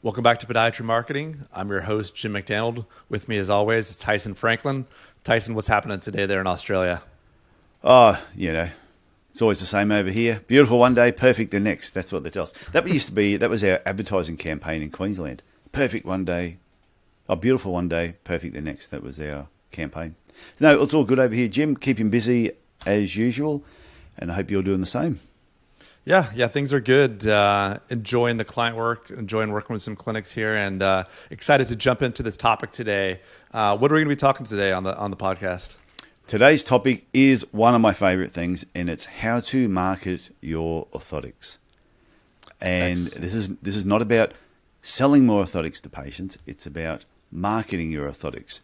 Welcome back to Podiatry Marketing. I'm your host, Jim McDannald. With me, as always, is Tyson Franklin. Tyson, what's happening today there in Australia? Oh, it's always the same over here. Beautiful one day, perfect the next. That's what they tell us. That was our advertising campaign in Queensland. Perfect one day, beautiful one day, perfect the next. That was our campaign. No, it's all good over here, Jim. Keeping busy as usual, and I hope you're doing the same. Yeah, things are good. Enjoying the client work, enjoying working with some clinics here, and excited to jump into this topic today. What are we going to be talking today on the podcast? Today's topic is one of my favorite things, and it's how to market your orthotics. And this is not about selling more orthotics to patients. It's about marketing your orthotics.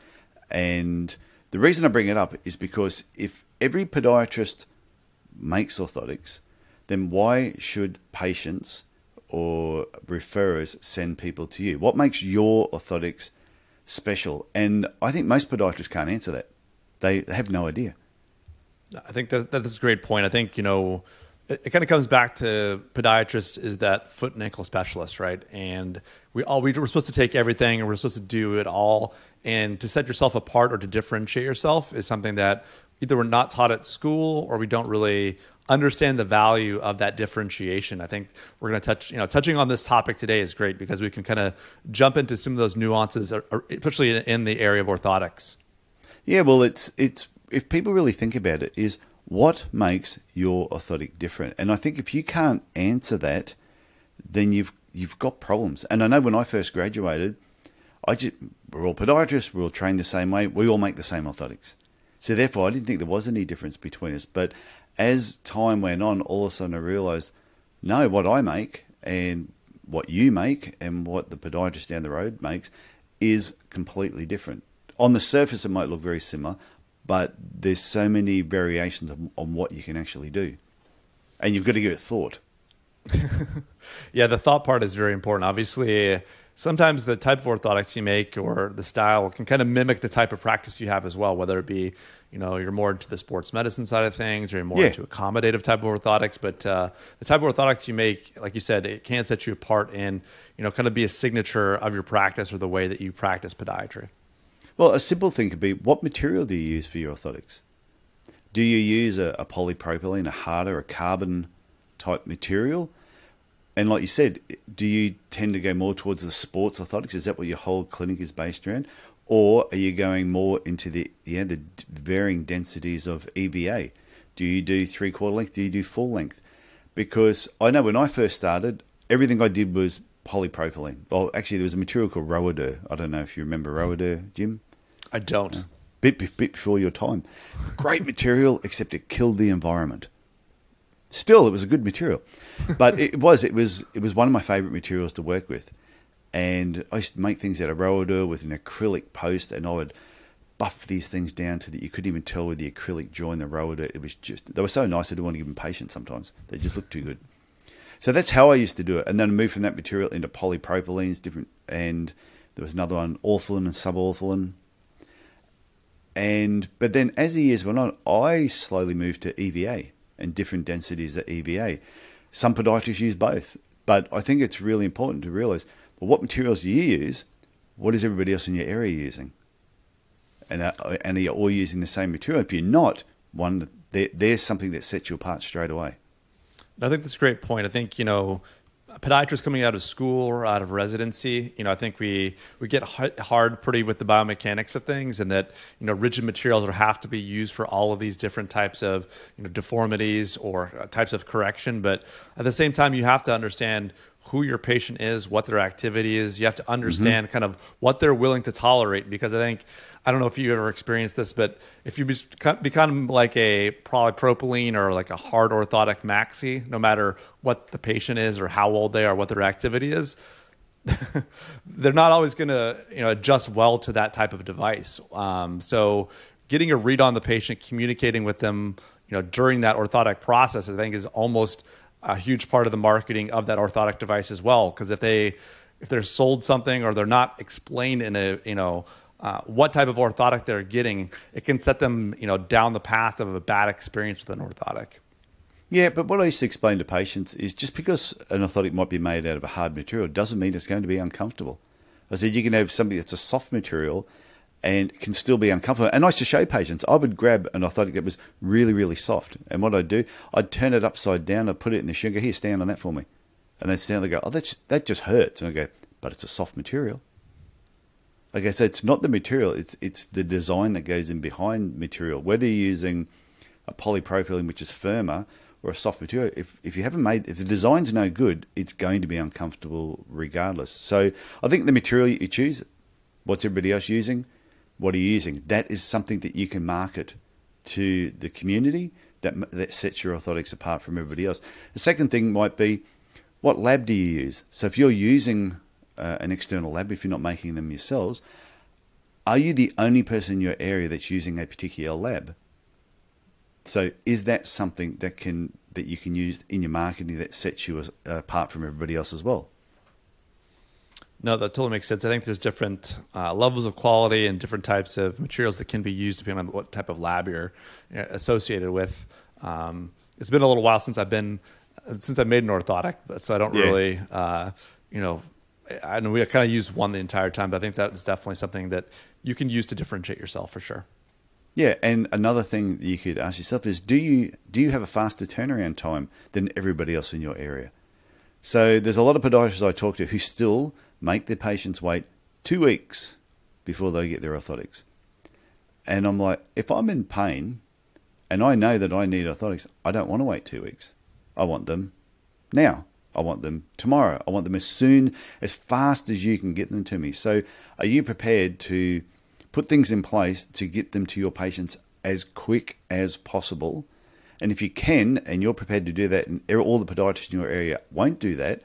And the reason I bring it up is because if every podiatrist makes orthotics, then why should patients or referrers send people to you? What makes your orthotics special? And I think most podiatrists can't answer that. They have no idea. I think that's a great point. I think, it kind of comes back to podiatrists is that foot and ankle specialist, right? And we're supposed to take everything and we're supposed to do it all. And to set yourself apart or to differentiate yourself is something that either we're not taught at school or we don't really understand the value of that differentiation. I think we're going to touching on this topic today is great because we can kind of jump into some of those nuances, especially in the area of orthotics. Yeah, well, it's if people really think about it, is what makes your orthotic different? And I think if you can't answer then you've got problems. And I know when I first graduated, we're all podiatrists, we're all trained the same way, we all make the same orthotics. So therefore, I didn't think there was any difference between us. But as time went on, all of a sudden I realized, no, what I make and what you make and what the podiatrist down the road makes is completely different. On the surface, it might look very similar, but there's so many variations on what you can actually do. And you've got to give it thought. Yeah, the thought part is very important. Obviously, sometimes the type of orthotics you make or the style can kind of mimic the type of practice you have as well, whether it be, you're more into the sports medicine side of things or you're more into accommodative type of orthotics. But the type of orthotics you make, like you said, it can set you apart and, kind of be a signature of your practice or the way that you practice podiatry. Well, a simple thing could be, what material do you use for your orthotics? Do you use a polypropylene, a harder, a carbon type material? And like you said, do you tend to go more towards the sports orthotics? Is that what your whole clinic is based around? Or are you going more into the varying densities of EVA? Do you do 3/4 length? Do you do full length? Because I know when I first started, everything I did was polypropylene. Well, actually, there was a material called Rowadur. I don't know if you remember Rowadur, Jim. I don't. Bit before your time. Great material, except it killed the environment. Still, it was a good material, but it was one of my favorite materials to work with. And I used to make things out of Rowadur with an acrylic post, and I would buff these things down to that you couldn't even tell with the acrylic join the Rowadur. It was they were so nice I didn't want to give them patients sometimes. They just looked too good. So that's how I used to do it. And then I moved from that material into polypropylenes, and there was another one, ortholin and subortholin. But then as the years went on, I slowly moved to EVA and different densities of EVA. Some podiatrists use both, but I think it's really important to realize, well, what materials do you use? What is everybody else in your area using? And are you all using the same material? If you're not, there's something that sets you apart straight away. I think that's a great point. I think, podiatrists coming out of school or out of residency, I think we get hard pretty with the biomechanics of things, and that, rigid materials have to be used for all of these different types of, deformities or types of correction. But at the same time, you have to understand who your patient is, what their activity is. You have to understand kind of what they're willing to tolerate, because I don't know if you ever experienced this, but if you become like a polypropylene or like a hard orthotic maxi, no matter what the patient is or how old they are, what their activity is, they're not always going to adjust well to that type of device. So getting a read on the patient, communicating with them, during that orthotic process, I think is almost a huge part of the marketing of that orthotic device as well. Because if they're sold something or they're not explained in a what type of orthotic they're getting, it can set them down the path of a bad experience with an orthotic. Yeah, but what I used to explain to patients is just because an orthotic might be made out of a hard material doesn't mean it's going to be uncomfortable. I said you can have something that's a soft material and can still be uncomfortable. And I used to show patients, I would grab an orthotic that was really, really soft. And what I'd do, I'd turn it upside down, I'd put it in the shoe and go, here, stand on that for me. And they'd stand there and go, oh, that just hurts. And I go, but it's a soft material. Okay, so it's not the material, it's the design that goes in behind material. Whether you're using a polypropylene, which is firmer, or a soft material, if the design's no good, it's going to be uncomfortable regardless. So I think the material you choose, what's everybody else using? What are you using? That is something that you can market to the community that sets your orthotics apart from everybody else. The second thing might be, what lab do you use? So if you're using an external lab, if you're not making them yourselves, are you the only person in your area that's using a particular lab? So is that something that you can use in your marketing that sets you apart from everybody else as well? No, that totally makes sense. I think there's different levels of quality and different types of materials that can be used depending on what type of lab you're associated with. It's been a little while since I made an orthotic, so I don't really, I know we kind of use one the entire time, but I think that is definitely something that you can use to differentiate yourself for sure. Yeah, and another thing that you could ask yourself is, do you have a faster turnaround time than everybody else in your area? So there's a lot of podiatrists I talk to who still make their patients wait 2 weeks before they get their orthotics. And I'm like, if I'm in pain and I know that I need orthotics, I don't want to wait 2 weeks. I want them now. I want them tomorrow. I want them as fast as you can get them to me. So are you prepared to put things in place to get them to your patients as quick as possible? And if you can, and you're prepared to do that, and all the podiatrists in your area won't do that,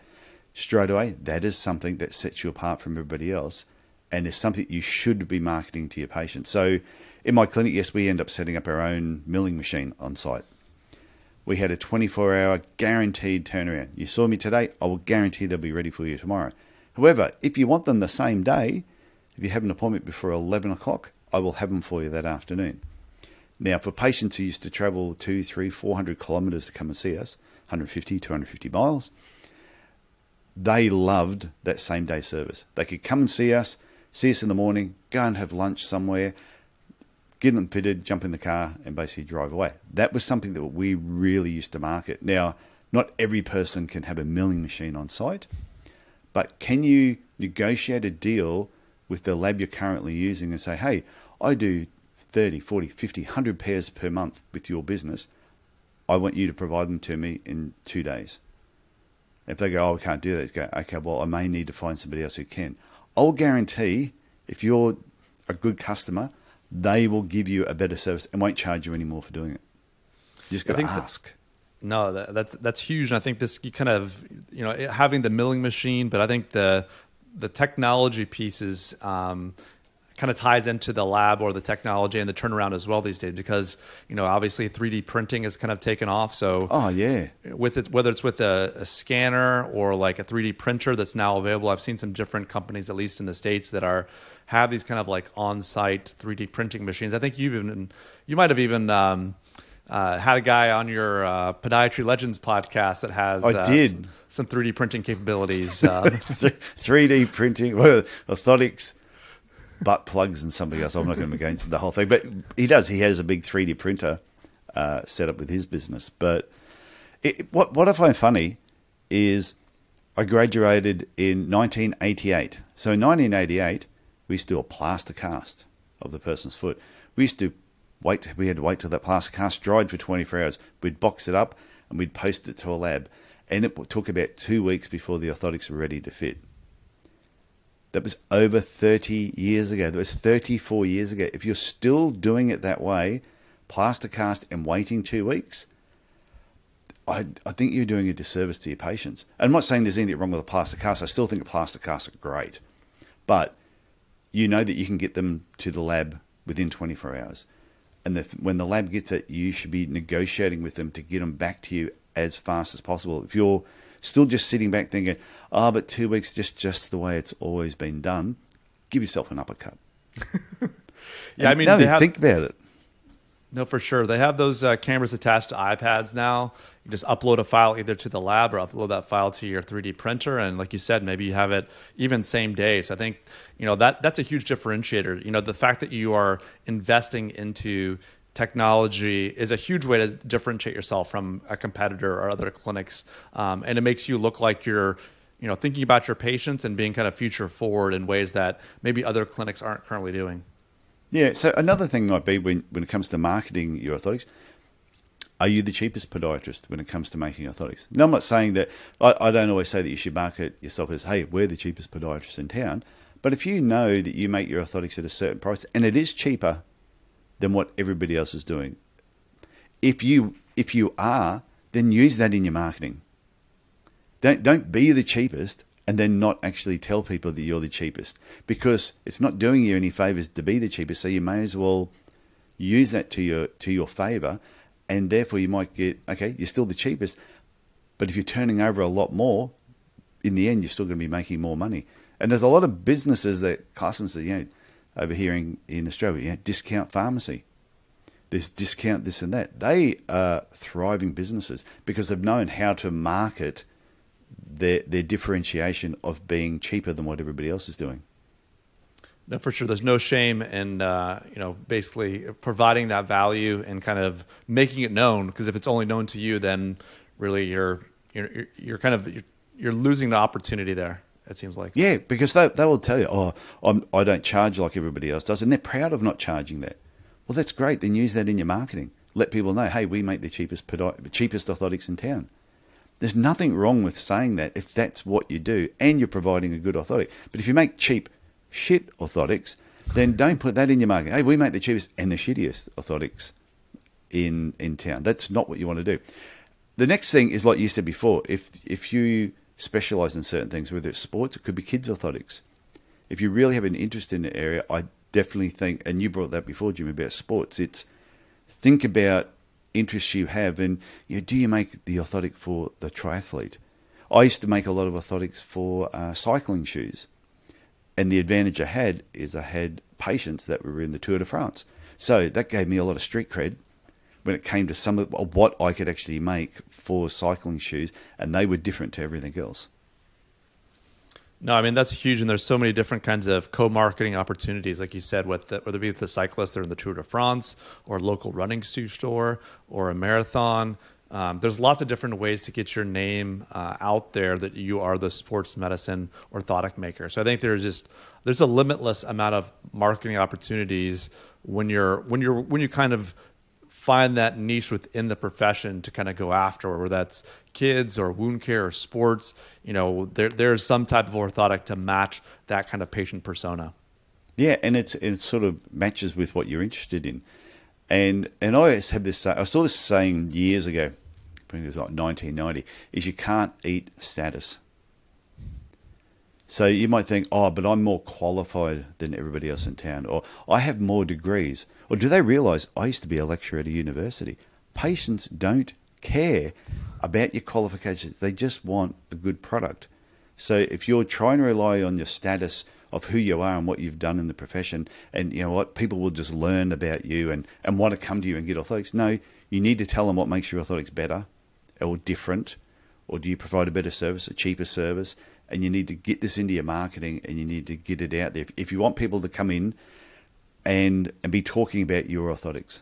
straight away, that is something that sets you apart from everybody else, and is something you should be marketing to your patients. So in my clinic, yes, we end up setting up our own milling machine on site. We had a 24-hour guaranteed turnaround. You saw me today, I will guarantee they'll be ready for you tomorrow. However, if you want them the same day, if you have an appointment before 11 o'clock, I will have them for you that afternoon. Now, for patients who used to travel 200, 300, 400 kilometres to come and see us, 150, 250 miles, they loved that same day service. They could come and see us in the morning, go and have lunch somewhere, get them fitted, jump in the car, and basically drive away. That was something that we really used to market. Now, not every person can have a milling machine on site, but can you negotiate a deal with the lab you're currently using and say, hey, I do 30, 40, 50, 100 pairs per month with your business. I want you to provide them to me in 2 days. If they go, oh, we can't do that, go, okay, well, I may need to find somebody else who can. I'll guarantee if you're a good customer, they will give you a better service and won't charge you any more for doing it. You just got to ask. No, that's huge. And I think this, you kind of, having the milling machine, but I think the technology pieces kind of ties into the lab or the technology and the turnaround as well these days, because obviously 3D printing has kind of taken off. So with it, whether it's with a scanner or like a 3D printer that's now available, I've seen some different companies, at least in the States, that have these kind of like on-site 3D printing machines. I think you might have even had a guy on your Podiatry Legends podcast that has some 3D printing capabilities. 3D printing, orthotics, butt plugs and something else. I'm not going to go into the whole thing, but he does. He has a big 3D printer set up with his business. But what I find funny is I graduated in 1988. So in 1988, we used to do a plaster cast of the person's foot. We used to wait. We had to wait till that plaster cast dried for 24 hours. We'd box it up and we'd post it to a lab. And it took about 2 weeks before the orthotics were ready to fit. That was over 30 years ago. That was 34 years ago. If you're still doing it that way, plaster cast and waiting 2 weeks, I think you're doing a disservice to your patients. And I'm not saying there's anything wrong with a plaster cast. I still think a plaster casts are great. But you know that you can get them to the lab within 24 hours. And when the lab gets it, you should be negotiating with them to get them back to you as fast as possible. If you're still just sitting back thinking, but 2 weeks, just the way it's always been done, give yourself an uppercut. Yeah, I mean, think about it. No, for sure. They have those cameras attached to iPads now. You just upload a file either to the lab or upload that file to your 3D printer. And like you said, maybe you have it even same day. So I think, that's a huge differentiator. The fact that you are investing into technology is a huge way to differentiate yourself from a competitor or other clinics. And it makes you look like you're, thinking about your patients and being kind of future forward in ways that maybe other clinics aren't currently doing. Yeah, so another thing might be when it comes to marketing your orthotics, are you the cheapest podiatrist when it comes to making orthotics? Now, I'm not saying that, I don't always say that you should market yourself as, hey, we're the cheapest podiatrist in town. But if you know that you make your orthotics at a certain price, and it is cheaper than what everybody else is doing, if you are, then use that in your marketing. Don't be the cheapest and then not actually tell people that you're the cheapest, because it's not doing you any favors to be the cheapest. So you may as well use that to your favor, and therefore you might get, okay, you're still the cheapest, but if you're turning over a lot more, in the end, you're still going to be making more money. And there's a lot of businesses that class themselves, over here in Australia, discount pharmacy. There's discount this and that. They are thriving businesses because they've known how to market their differentiation of being cheaper than what everybody else is doing. No, for sure. There's no shame in, basically providing that value and kind of making it known. Because if it's only known to you, then really you're losing the opportunity there. It seems like. Yeah, because they will tell you, I don't charge like everybody else does, and they're proud of not charging that. Well, that's great. Then use that in your marketing. Let people know, hey, we make the cheapest orthotics in town. There's nothing wrong with saying that if that's what you do and you're providing a good orthotic. But if you make cheap shit orthotics, then don't put that in your marketing. Hey, we make the cheapest and the shittiest orthotics in town. That's not what you want to do. The next thing is, like you said before, if you specialize in certain things, whether it's sports, it could be kids orthotics. If you really have an interest in the area, I definitely think, and you brought that before, Jim, about sports, it's think about interests you have, and do you make the orthotic for the triathlete? I used to make a lot of orthotics for cycling shoes, and the advantage I had is I had patients that were in the Tour de France, so that gave me a lot of street cred when it came to some of what I could actually make for cycling shoes, and they were different to everything else. No, I mean, that's huge, and there's so many different kinds of co-marketing opportunities, like you said, whether it be with the cyclists that are in the Tour de France or a local running shoe store or a marathon. There's lots of different ways to get your name out there that you are the sports medicine orthotic maker. So I think there's a limitless amount of marketing opportunities when you kind of find that niche within the profession to kind of go after, whether that's kids or wound care or sports. There's some type of orthotic to match that kind of patient persona. Yeah, and it sort of matches with what you're interested in. And I always have this, I saw this saying years ago, I think it was like 1990, is you can't eat status. So you might think, but I'm more qualified than everybody else in town, or I have more degrees. Or do they realize I used to be a lecturer at a university? Patients don't care about your qualifications. They just want a good product. So if you're trying to rely on your status of who you are and what you've done in the profession, and you know what, people will just learn about you and want to come to you and get orthotics. No, you need to tell them what makes your orthotics better or different, or do you provide a better service, a cheaper service? And you need to get this into your marketing, and you need to get it out there. If you want people to come in and be talking about your orthotics.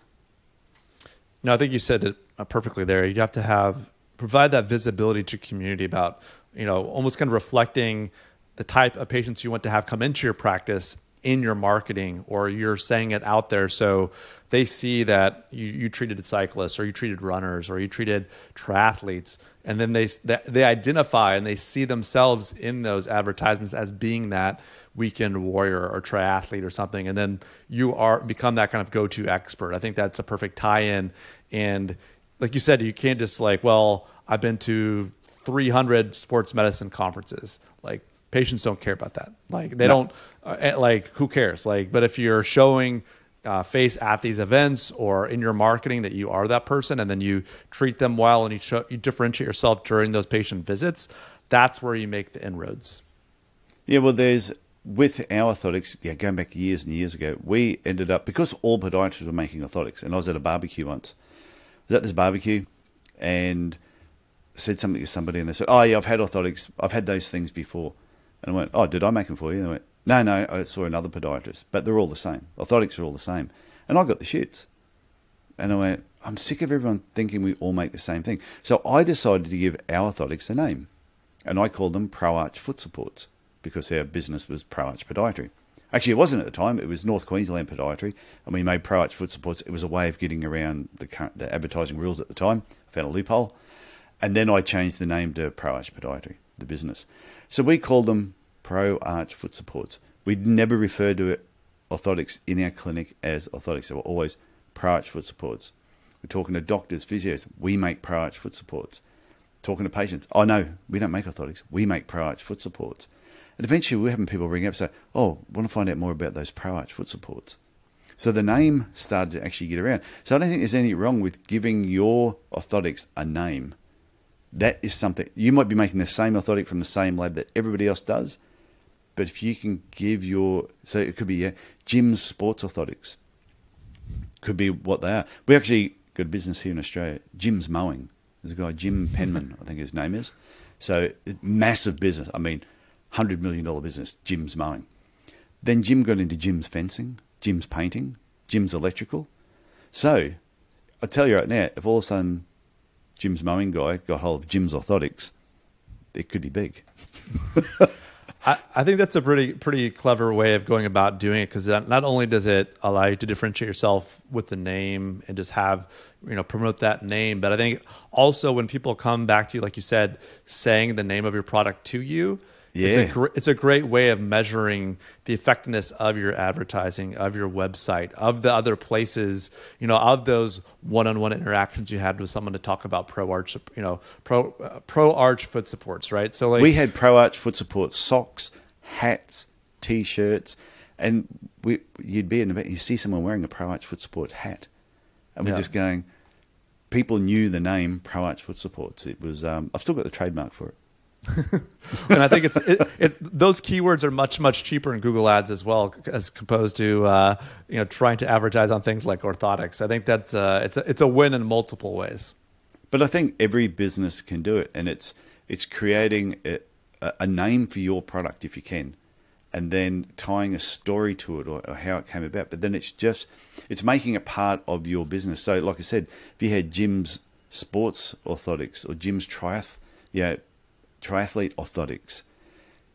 No, I think you said it perfectly there. You have to provide that visibility to community about, almost kind of reflecting the type of patients you want to have come into your practice in your marketing, or you're saying it out there so they see that you treated cyclists, or you treated runners, or you treated triathletes, and then they identify and they see themselves in those advertisements as being that weekend warrior or triathlete or something, and then you become that kind of go-to expert. I think that's a perfect tie-in. And like you said, you can't just I've been to 300 sports medicine conferences. Patients don't care about that. They don't, who cares? But if you're showing face at these events or in your marketing that you are that person, and then you treat them well and you differentiate yourself during those patient visits, that's where you make the inroads. Yeah, well, there's with our orthotics, going back years and years ago, we ended up, because all podiatrists were making orthotics, and I was at a barbecue once. I was at this barbecue and said something to somebody, and they said, "Oh yeah, I've had orthotics. I've had those things before." And I went, "Oh, did I make them for you?" And they went, No, I saw another podiatrist, but they're all the same. Orthotics are all the same. And I got the shits. And I went, I'm sick of everyone thinking we all make the same thing. So I decided to give our orthotics a name. And I called them Pro Arch Foot Supports, because our business was Pro Arch Podiatry. Actually, it wasn't at the time. It was North Queensland Podiatry. And we made Pro Arch Foot Supports. It was a way of getting around the advertising rules at the time. I found a loophole. And then I changed the name to Pro Arch Podiatry, the business. So we called them Pro Arch Foot Supports. We'd never referred to orthotics in our clinic as orthotics. They were always Pro Arch Foot Supports. We're talking to doctors, physios. We make Pro Arch Foot Supports. Talking to patients. Oh, no, we don't make orthotics. We make Pro Arch Foot Supports. And eventually we're having people ring up and say, oh, I want to find out more about those Pro Arch Foot Supports. So the name started to actually get around. So I don't think there's anything wrong with giving your orthotics a name. That is something. You might be making the same orthotic from the same lab that everybody else does, but if you can give so it could be Jim's Sports Orthotics. Could be what they are. We actually got a business here in Australia, Jim's Mowing. There's a guy, Jim Penman, I think his name is. So massive business. I mean, $100 million business, Jim's Mowing. Then Jim got into Jim's Fencing, Jim's Painting, Jim's Electrical. So I tell you right now, if all of a sudden Jim's Mowing guy got hold of Jim's Orthotics, it could be big. I think that's a pretty clever way of going about doing it, because not only does it allow you to differentiate yourself with the name and just have, promote that name, but I think also when people come back to you, like you said, saying the name of your product to you, it's a great way of measuring the effectiveness of your advertising, of your website, of the other places, of those one-on-one interactions you had with someone to talk about Pro Arch, Pro Arch Foot Supports, right? So we had Pro Arch Foot Supports socks, hats, T-shirts, and you'd be in the you see someone wearing a Pro Arch Foot Support hat, and we're just going. People knew the name Pro Arch Foot Supports. It was I've still got the trademark for it. And I think those keywords are much cheaper in Google Ads as well, as opposed to trying to advertise on things like orthotics. I think that's it's a win in multiple ways. But I think every business can do it, and it's creating a name for your product if you can, and then tying a story to it or how it came about. But then it's making it part of your business. So, like I said, if you had Jim's Sports Orthotics or Jim's Triathlete Orthotics,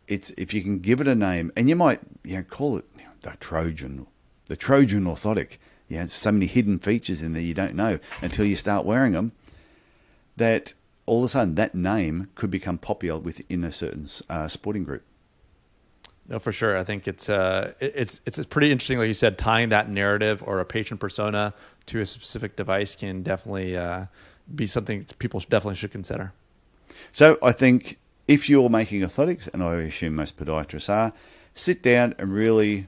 if you can give it a name, and you might call it the Trojan Orthotic. So many hidden features in there you don't know until you start wearing them, that all of a sudden that name could become popular within a certain sporting group. No, for sure. I think it's pretty interesting, like you said, tying that narrative or a patient persona to a specific device can definitely be something people definitely should consider. So I think if you're making orthotics, and I assume most podiatrists are, sit down and really,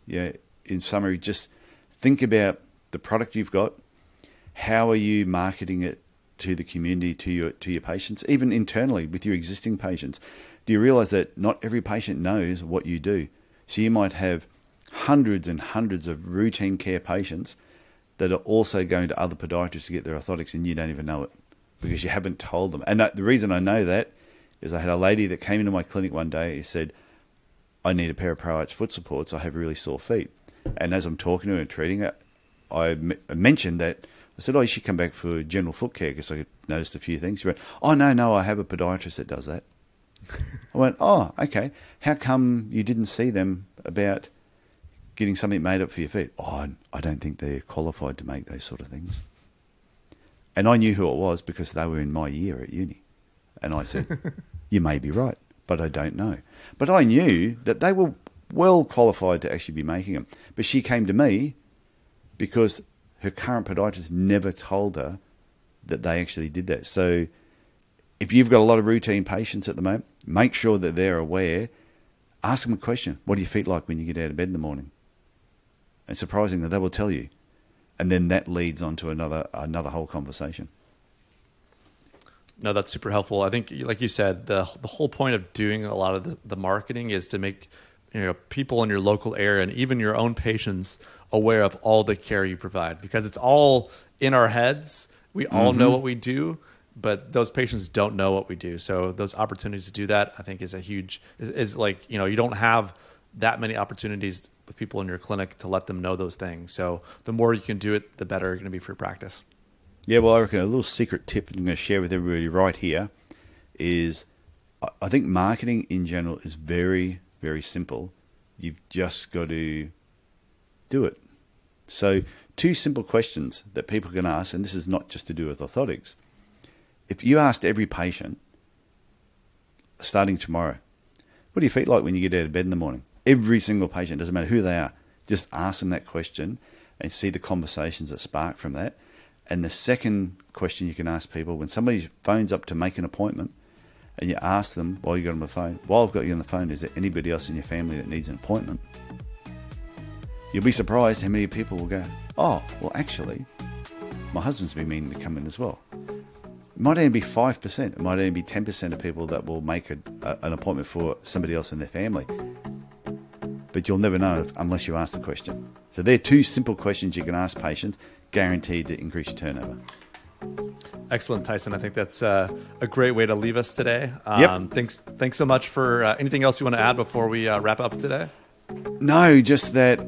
in summary, just think about the product you've got. How are you marketing it to the community, to your patients, even internally with your existing patients? Do you realize that not every patient knows what you do? So you might have hundreds and hundreds of routine care patients that are also going to other podiatrists to get their orthotics, and you don't even know it, because you haven't told them. And the reason I know that is I had a lady that came into my clinic one day and said, I need a pair of Pro Arch Foot Supports. I have really sore feet. And as I'm talking to her and treating her, I mentioned that. I said, oh, you should come back for general foot care, because I noticed a few things. She went, oh, no, I have a podiatrist that does that. I went, oh, okay. How come you didn't see them about getting something made up for your feet? Oh, I don't think they're qualified to make those sort of things. And I knew who it was because they were in my year at uni. And I said, you may be right, but I don't know. But I knew that they were well qualified to actually be making them. But she came to me because her current podiatrist never told her that they actually did that. So if you've got a lot of routine patients at the moment, make sure that they're aware. Ask them a question. What do your feet like when you get out of bed in the morning? And surprisingly, they will tell you. And then that leads on to another whole conversation. No, that's super helpful. I think, like you said, the whole point of doing a lot of the marketing is to make people in your local area and even your own patients aware of all the care you provide, because it's all in our heads. We all know what we do, but those patients don't know what we do. So those opportunities to do that, I think, is a huge, is like, you don't have that many opportunities with people in your clinic to let them know those things. So the more you can do it, the better it's going to be for your practice. Yeah, well, I reckon a little secret tip I'm going to share with everybody right here is I think marketing in general is very, very simple. You've just got to do it. So 2 simple questions that people can ask, and this is not just to do with orthotics. If you asked every patient, starting tomorrow, what do your feet like when you get out of bed in the morning? Every single patient, doesn't matter who they are, just ask them that question and see the conversations that spark from that. And the second question you can ask people, when somebody phones up to make an appointment, and you ask them while you got on the phone, while I've got you on the phone, is there anybody else in your family that needs an appointment? You'll be surprised how many people will go, oh, well, actually, my husband's been meaning to come in as well. It might only be 5%. It might only be 10% of people that will make an appointment for somebody else in their family. But you'll never know unless you ask the question. So they're 2 simple questions you can ask patients, guaranteed to increase your turnover. Excellent, Tyson. I think that's a great way to leave us today. Yep. Thanks so much for anything else you want to add before we wrap up today? No, just that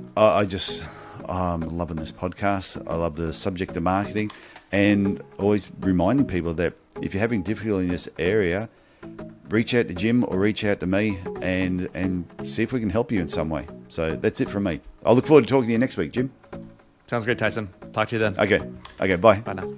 I'm loving this podcast. I love the subject of marketing, and always reminding people that if you're having difficulty in this area, reach out to Jim or reach out to me and see if we can help you in some way. So that's it from me. I'll look forward to talking to you next week, Jim. Sounds great, Tyson. Talk to you then. Okay, bye. Bye now.